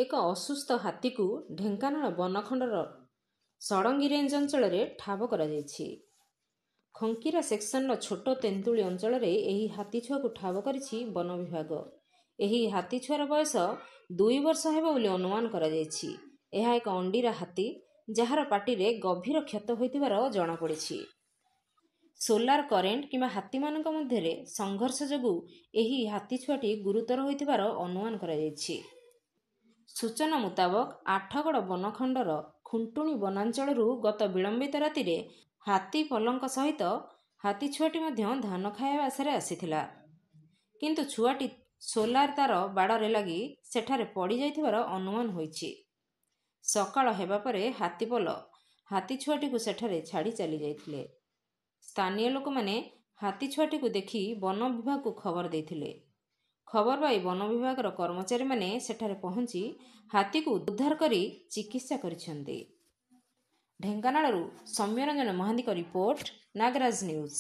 ଏକ ଅସୁସ୍ଥ ହାତୀକୁ ଢେଙ୍କାନାଳ ବନଖଣ୍ଡର ଷଡ଼ଙ୍ଗୀ ରେଞ୍ଜ ଅଞ୍ଚଳରେ ଠାବ କରାଯାଇଛି। ଖଙ୍କିରା ସେକ୍ସନର ଛୋଟ ତେନ୍ତୁଳି ଅଞ୍ଚଳରେ ଏହି ହାତୀଛୁଆକୁ ଠାବ କରିଛି ବନ ବିଭାଗ। ଏହି ହାତୀଛୁଆର ବୟସ 2 ବର୍ଷ ହେବ ବୋଲି ଅନୁମାନ କରାଯାଇଛି। ଏହା ଏକ ଅଣ୍ଡିରା ହାତୀ, ଯାହାର ପାଟିରେ ଗଭୀର କ୍ଷତ ହୋଇଥିବାର ଜଣାପଡ଼ିଛି। ସୋଲାର କରେଣ୍ଟ କିମ୍ବା ହାତୀମାନଙ୍କ ମଧ୍ୟରେ ସଂଘର୍ଷ ଯୋଗୁଁ ଏହି ହାତୀଛୁଆଟି ଗୁରୁତର ହୋଇଥିବାର ଅନୁମାନ କରାଯାଇଛି। ସୂଚନା ମୁତାବକ ଆଠଗଡ଼ ବନଖଣ୍ଡର ଖୁଣ୍ଟୁଣି ବନାଞ୍ଚଳରୁ ଗତ ବିଳମ୍ବିତ ରାତିରେ ହାତୀ ପଲଙ୍କ ସହିତ ହାତୀଛୁଆଟି ମଧ୍ୟ ଧାନ ଖାଇବା ଆଶାରେ ଆସିଥିଲା। କିନ୍ତୁ ଛୁଆଟି ସୋଲାର ତାର ବାଡ଼ରେ ଲାଗି ସେଠାରେ ପଡ଼ିଯାଇଥିବାର ଅନୁମାନ ହୋଇଛି। ସକାଳ ହେବା ପରେ ହାତୀପଲ ହାତୀଛୁଆଟିକୁ ସେଠାରେ ଛାଡ଼ି ଚାଲିଯାଇଥିଲେ। ସ୍ଥାନୀୟ ଲୋକମାନେ ହାତୀଛୁଆଟିକୁ ଦେଖି ବନ ବିଭାଗକୁ ଖବର ଦେଇଥିଲେ। ଖବର ପାଇ ବନ ବିଭାଗର କର୍ମଚାରୀମାନେ ସେଠାରେ ପହଞ୍ଚି ହାତୀକୁ ଉଦ୍ଧାର କରି ଚିକିତ୍ସା କରିଛନ୍ତି। ଢେଙ୍କାନାଳରୁ ସୌମ୍ୟରଞ୍ଜନ ମହାନ୍ତିଙ୍କ ରିପୋର୍ଟ, ନାଗରାଜ ନ୍ୟୁଜ୍।